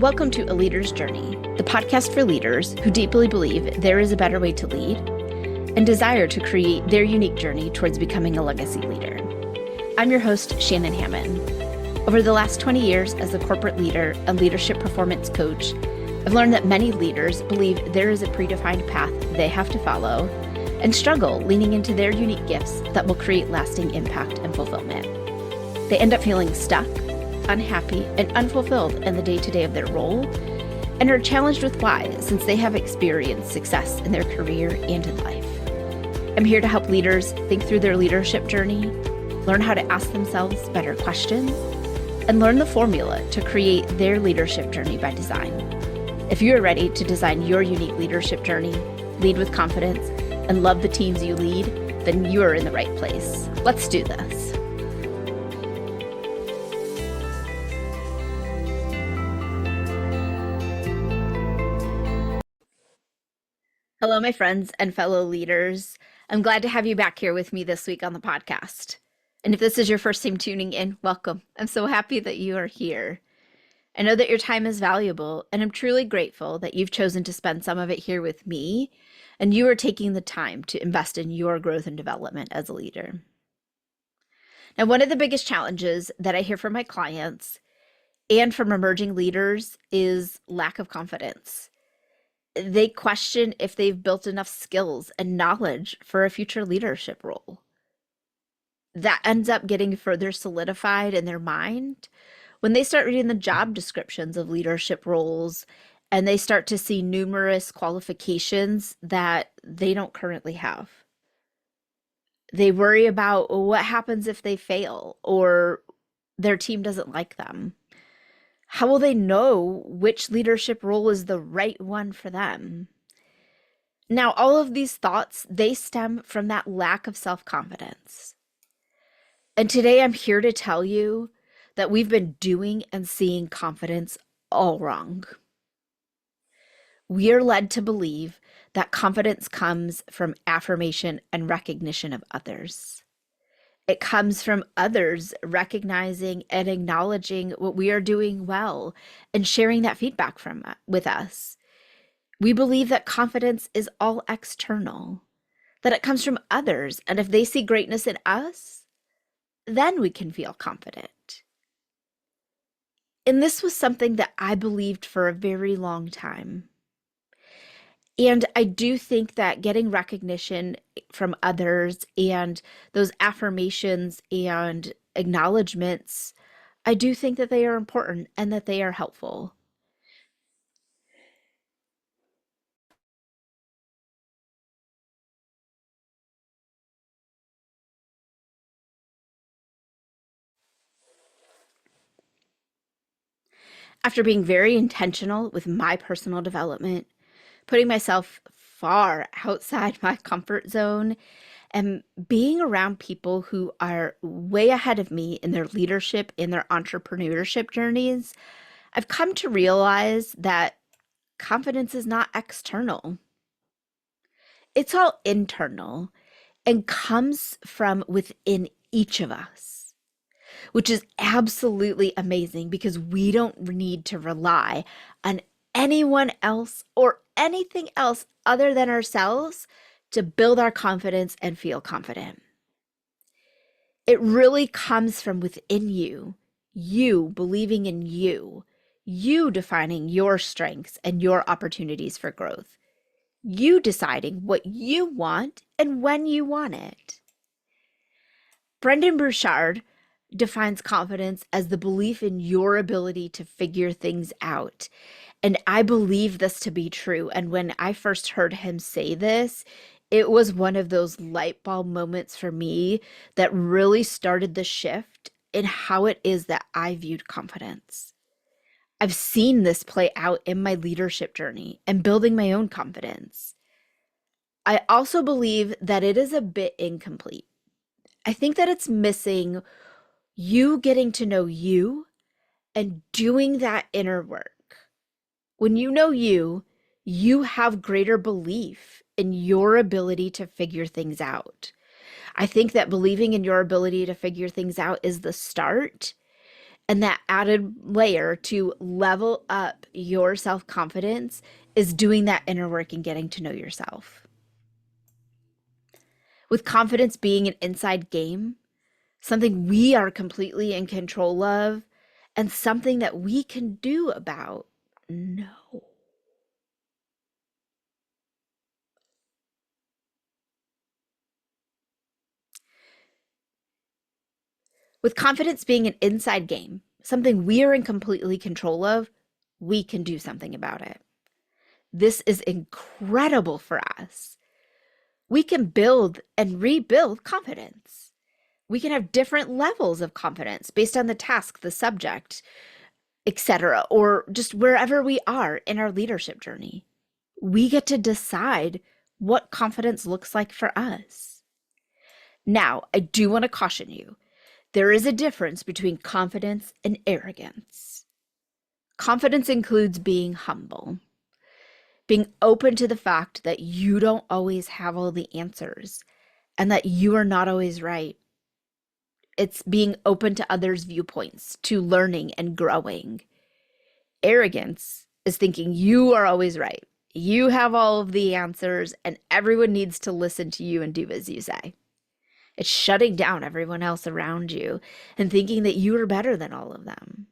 Welcome to A Leader's Journey, the podcast for leaders who deeply believe there is a better way to lead and desire to create their unique journey towards becoming a legacy leader. I'm your host, Shannon Hammond. Over the last 20 years as a corporate leader and leadership performance coach, I've learned that many leaders believe there is a predefined path they have to follow and struggle leaning into their unique gifts that will create lasting impact and fulfillment. They end up feeling stuck, unhappy, and unfulfilled in the day-to-day of their role, and are challenged with why, since they have experienced success in their career and in life. I'm here to help leaders think through their leadership journey, learn how to ask themselves better questions, and learn the formula to create their leadership journey by design. If you are ready to design your unique leadership journey, lead with confidence, and love the teams you lead, then you are in the right place. Let's do this. Hello, my friends and fellow leaders. I'm glad to have you back here with me this week on the podcast. And if this is your first time tuning in, welcome. I'm so happy that you are here. I know that your time is valuable, and I'm truly grateful that you've chosen to spend some of it here with me, and you are taking the time to invest in your growth and development as a leader. Now, one of the biggest challenges that I hear from my clients and from emerging leaders is lack of confidence. They question if they've built enough skills and knowledge for a future leadership role. That ends up getting further solidified in their mind when they start reading the job descriptions of leadership roles and they start to see numerous qualifications that they don't currently have. They worry about what happens if they fail or their team doesn't like them. How will they know which leadership role is the right one for them? Now, all of these thoughts, they stem from that lack of self-confidence. And today I'm here to tell you that we've been doing and seeing confidence all wrong. We are led to believe that confidence comes from affirmation and recognition of others. It comes from others recognizing and acknowledging what we are doing well and sharing that feedback with us. We believe that confidence is all external, that it comes from others, and if they see greatness in us, then we can feel confident. And this was something that I believed for a very long time. And I do think that getting recognition from others and those affirmations and acknowledgments, I do think that they are important and that they are helpful. After being very intentional with my personal development, putting myself far outside my comfort zone, and being around people who are way ahead of me in their leadership, in their entrepreneurship journeys, I've come to realize that confidence is not external. It's all internal and comes from within each of us, which is absolutely amazing because we don't need to rely on anyone else or anything else other than ourselves to build our confidence and feel confident. It really comes from within you, you believing in you defining your strengths and your opportunities for growth, you deciding what you want and when you want it. Brendon Burchard defines confidence as the belief in your ability to figure things out. And I believe this to be true. And when I first heard him say this, it was one of those light bulb moments for me that really started the shift in how it is that I viewed confidence. I've seen this play out in my leadership journey and building my own confidence. I also believe that it is a bit incomplete. I think that it's missing you getting to know you and doing that inner work. When you know you have greater belief in your ability to figure things out. I think that believing in your ability to figure things out is the start. And that added layer to level up your self confidence is doing that inner work and getting to know yourself. With confidence being an inside game, something we are completely in control of, and something that we can do about. No. With confidence being an inside game, something we are in completely control of, we can do something about it. This is incredible for us. We can build and rebuild confidence. We can have different levels of confidence based on the task, the subject, etc., or just wherever we are in our leadership journey. We get to decide what confidence looks like for us. Now, I do want to caution you. There is a difference between confidence and arrogance. Confidence includes being humble, being open to the fact that you don't always have all the answers and that you are not always right. It's being open to others' viewpoints, to learning and growing. Arrogance is thinking you are always right. You have all of the answers and everyone needs to listen to you and do as you say. It's shutting down everyone else around you and thinking that you are better than all of them.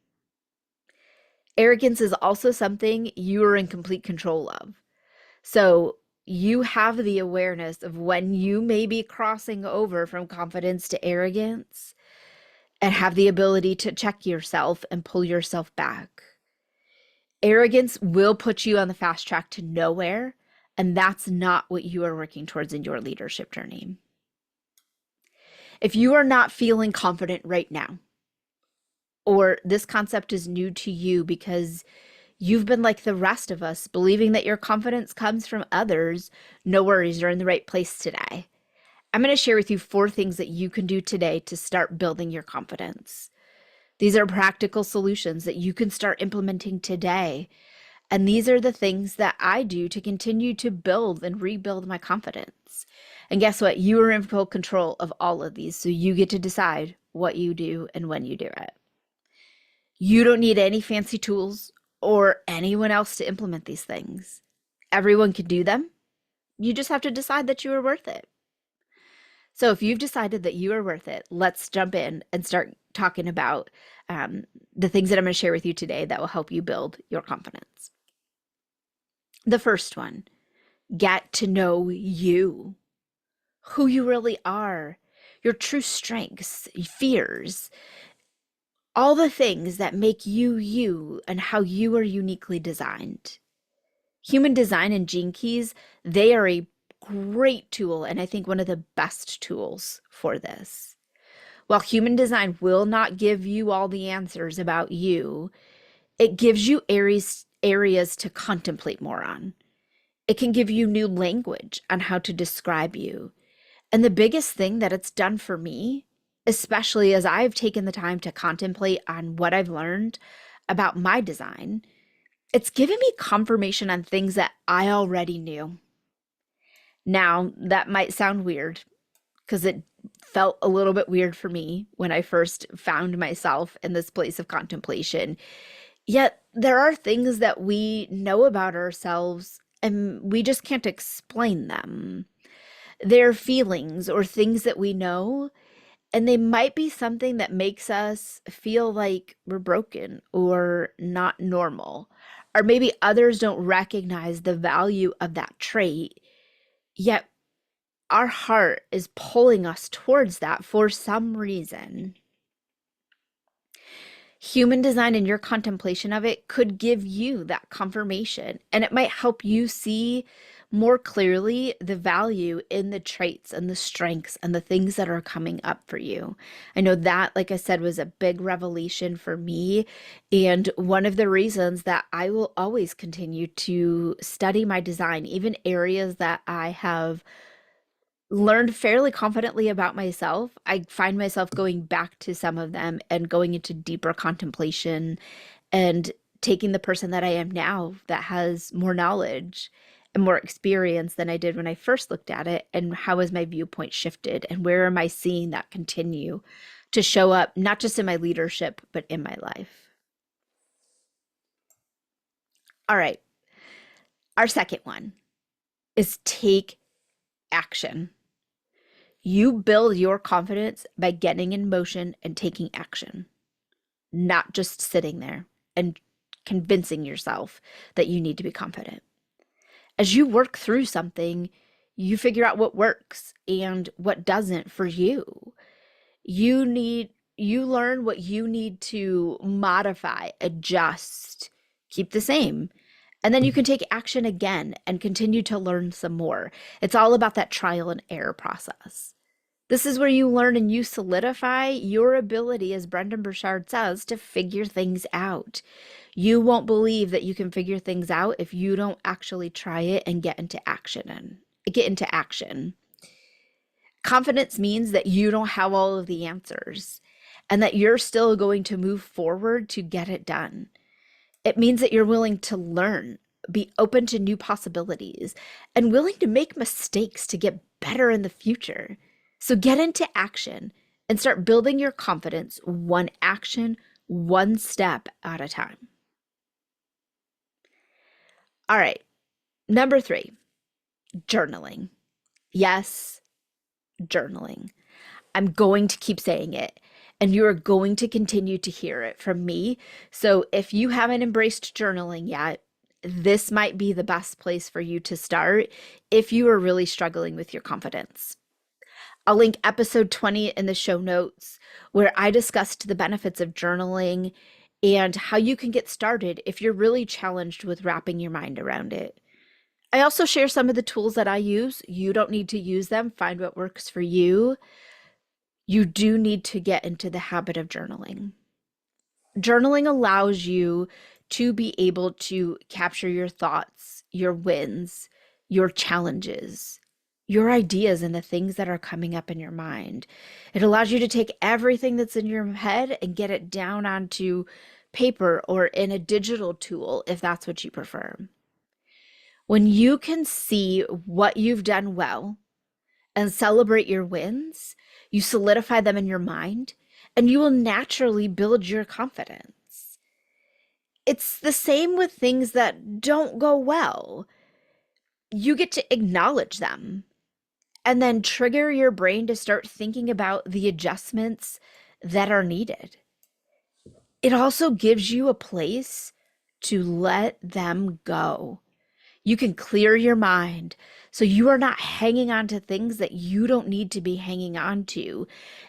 Arrogance is also something you are in complete control of. So you have the awareness of when you may be crossing over from confidence to arrogance and have the ability to check yourself and pull yourself back. Arrogance will put you on the fast track to nowhere, and that's not what you are working towards in your leadership journey. If you are not feeling confident right now, or this concept is new to you because you've been like the rest of us, believing that your confidence comes from others, no worries, you're in the right place today. I'm going to share with you 4 things that you can do today to start building your confidence. These are practical solutions that you can start implementing today. And these are the things that I do to continue to build and rebuild my confidence. And guess what? You are in full control of all of these. So you get to decide what you do and when you do it. You don't need any fancy tools or anyone else to implement these things. Everyone can do them. You just have to decide that you are worth it. So if you've decided that you are worth it, let's jump in and start talking about the things that I'm going to share with you today that will help you build your confidence. The first one, get to know you, who you really are, your true strengths, fears, all the things that make you you and how you are uniquely designed. Human design and gene keys, they are a great tool, and I think one of the best tools for this. While human design will not give you all the answers about you, it gives you areas to contemplate more on. It can give you new language on how to describe you. And the biggest thing that it's done for me, especially as I've taken the time to contemplate on what I've learned about my design, it's given me confirmation on things that I already knew. Now, that might sound weird because it felt a little bit weird for me when I first found myself in this place of contemplation. Yet there are things that we know about ourselves and we just can't explain them. They're feelings or things that we know, and they might be something that makes us feel like we're broken or not normal. Or maybe others don't recognize the value of that trait, yet our heart is pulling us towards that for some reason. Human design and your contemplation of it could give you that confirmation, and it might help you see more clearly the value in the traits and the strengths and the things that are coming up for you. I know that, like I said, was a big revelation for me, and one of the reasons that I will always continue to study my design, even areas that I have learned fairly confidently about myself. I find myself going back to some of them and going into deeper contemplation and taking the person that I am now that has more knowledge and more experience than I did when I first looked at it? And how has my viewpoint shifted? And where am I seeing that continue to show up, not just in my leadership, but in my life? All right. Our second one is take action. You build your confidence by getting in motion and taking action, not just sitting there and convincing yourself that you need to be confident. As you work through something, you figure out what works and what doesn't for you. You learn what you need to modify, adjust, keep the same. And then you can take action again and continue to learn some more. It's all about that trial and error process. This is where you learn and you solidify your ability, as Brendan Burchard says, to figure things out. You won't believe that you can figure things out if you don't actually try it and get into action. Confidence means that you don't have all of the answers and that you're still going to move forward to get it done. It means that you're willing to learn, be open to new possibilities, and willing to make mistakes to get better in the future. So get into action and start building your confidence one action, one step at a time. All right, number 3, journaling. Yes, journaling. I'm going to keep saying it, and you are going to continue to hear it from me. So if you haven't embraced journaling yet, this might be the best place for you to start if you are really struggling with your confidence. I'll link episode 20 in the show notes where I discussed the benefits of journaling and how you can get started if you're really challenged with wrapping your mind around it. I also share some of the tools that I use. You don't need to use them. Find what works for you. You do need to get into the habit of journaling. Journaling allows you to be able to capture your thoughts, your wins, your challenges, your ideas, and the things that are coming up in your mind. It allows you to take everything that's in your head and get it down onto paper or in a digital tool if that's what you prefer. When you can see what you've done well and celebrate your wins, you solidify them in your mind, and you will naturally build your confidence. It's the same with things that don't go well. You get to acknowledge them and then trigger your brain to start thinking about the adjustments that are needed. It also gives you a place to let them go. You can clear your mind so you are not hanging on to things that you don't need to be hanging on to,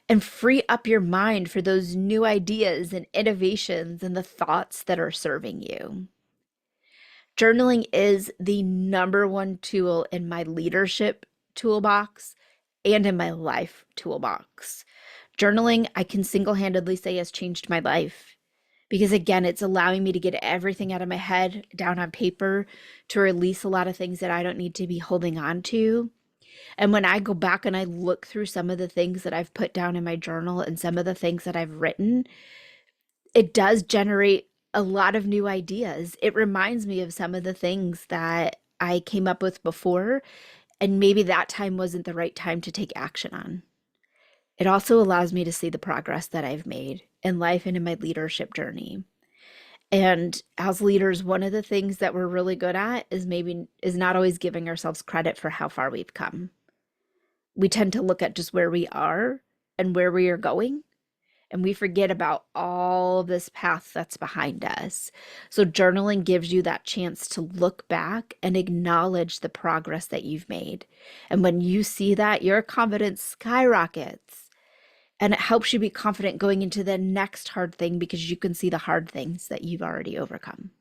and free up your mind for those new ideas and innovations and the thoughts that are serving you. Journaling is the number one tool in my leadership toolbox and in my life toolbox. Journaling, I can single-handedly say, has changed my life. Because again, it's allowing me to get everything out of my head down on paper, to release a lot of things that I don't need to be holding on to. And when I go back and I look through some of the things that I've put down in my journal and some of the things that I've written, it does generate a lot of new ideas. It reminds me of some of the things that I came up with before, and maybe that time wasn't the right time to take action on. It also allows me to see the progress that I've made in life and in my leadership journey. And as leaders, one of the things that we're really good at is not always giving ourselves credit for how far we've come. We tend to look at just where we are and where we are going, and we forget about all this path that's behind us. So journaling gives you that chance to look back and acknowledge the progress that you've made. And when you see that, your confidence skyrockets. And it helps you be confident going into the next hard thing because you can see the hard things that you've already overcome.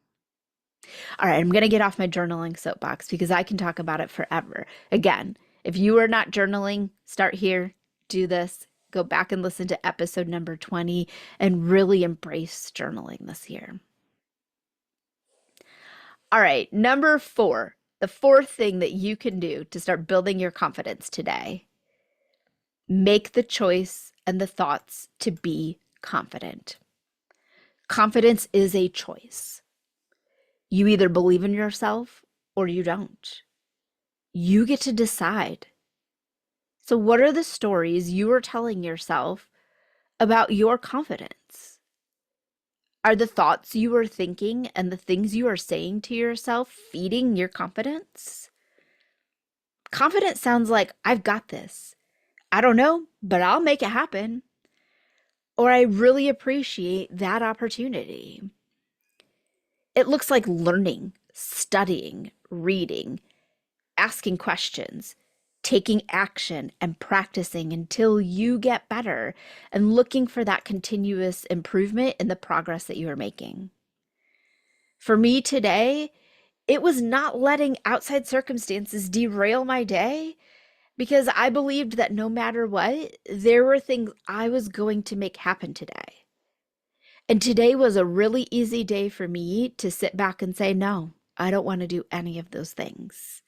All right, I'm going to get off my journaling soapbox because I can talk about it forever. Again, if you are not journaling, start here, do this, go back and listen to episode number 20 and really embrace journaling this year. All right, number 4, the fourth thing that you can do to start building your confidence today. Make the choice and the thoughts to be confident. Confidence is a choice. You either believe in yourself or you don't. You get to decide. So, what are the stories you are telling yourself about your confidence? Are the thoughts you are thinking and the things you are saying to yourself feeding your confidence? Confidence sounds like, I've got this. I don't know, but I'll make it happen. Or I really appreciate that opportunity. It looks like learning, studying, reading, asking questions, taking action, and practicing until you get better and looking for that continuous improvement in the progress that you are making. For me today, it was not letting outside circumstances derail my day because I believed that no matter what, there were things I was going to make happen today. And today was a really easy day for me to sit back and say, no, I don't want to do any of those things.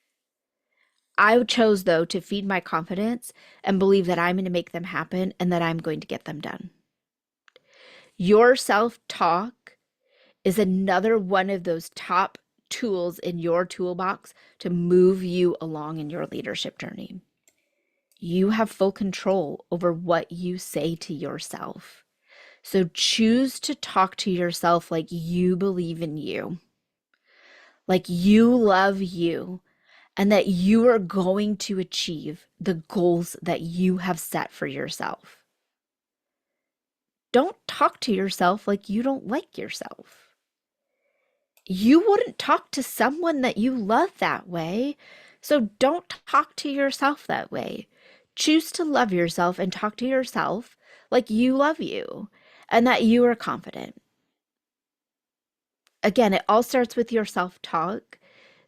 I chose, though, to feed my confidence and believe that I'm going to make them happen and that I'm going to get them done. Your self-talk is another one of those top tools in your toolbox to move you along in your leadership journey. You have full control over what you say to yourself. So choose to talk to yourself like you believe in you, like you love you, and that you are going to achieve the goals that you have set for yourself. Don't talk to yourself like you don't like yourself. You wouldn't talk to someone that you love that way, so don't talk to yourself that way. Choose to love yourself and talk to yourself like you love you and that you are confident. Again, it all starts with your self-talk.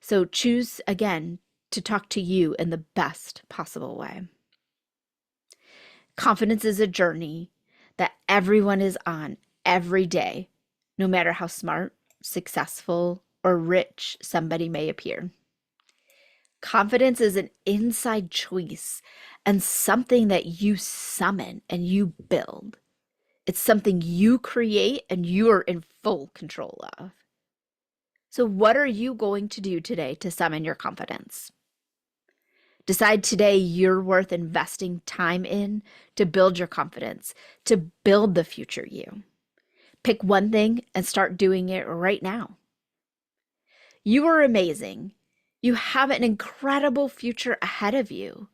So choose, again, to talk to you in the best possible way. Confidence is a journey that everyone is on every day, no matter how smart, successful, or rich somebody may appear. Confidence is an inside choice and something that you summon and you build. It's something you create and you are in full control of. So what are you going to do today to summon your confidence? Decide today you're worth investing time in to build your confidence, to build the future you. Pick one thing and start doing it right now. You are amazing. You have an incredible future ahead of you.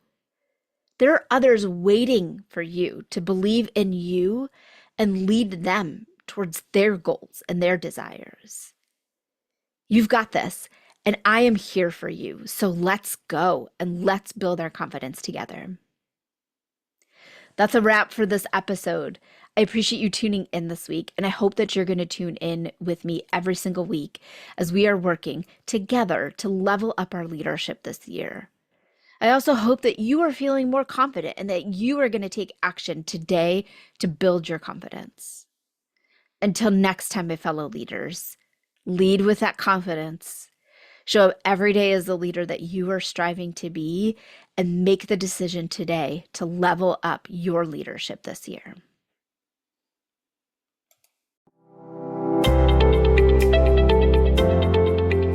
There are others waiting for you to believe in you and lead them towards their goals and their desires. You've got this, and I am here for you. So let's go and let's build our confidence together. That's a wrap for this episode. I appreciate you tuning in this week, and I hope that you're going to tune in with me every single week as we are working together to level up our leadership this year. I also hope that you are feeling more confident and that you are going to take action today to build your confidence. Until next time, my fellow leaders, lead with that confidence. Show up every day as the leader that you are striving to be and make the decision today to level up your leadership this year.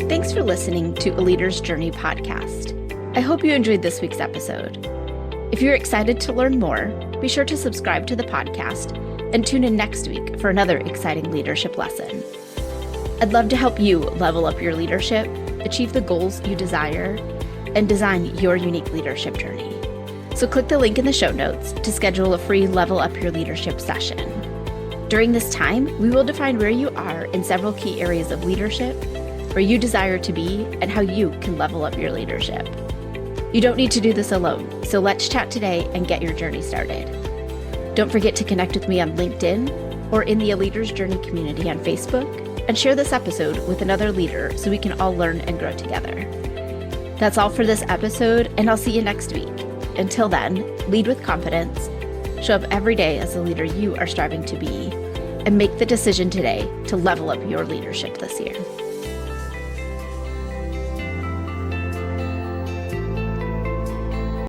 Thanks for listening to A Leader's Journey podcast. I hope you enjoyed this week's episode. If you're excited to learn more, be sure to subscribe to the podcast and tune in next week for another exciting leadership lesson. I'd love to help you level up your leadership, achieve the goals you desire, and design your unique leadership journey. So click the link in the show notes to schedule a free Level Up Your Leadership session. During this time, we will define where you are in several key areas of leadership, where you desire to be, and how you can level up your leadership. You don't need to do this alone, so let's chat today and get your journey started. Don't forget to connect with me on LinkedIn or in the A Leader's Journey community on Facebook, and share this episode with another leader so we can all learn and grow together. That's all for this episode, and I'll see you next week. Until then, lead with confidence, show up every day as the leader you are striving to be, and make the decision today to level up your leadership this year.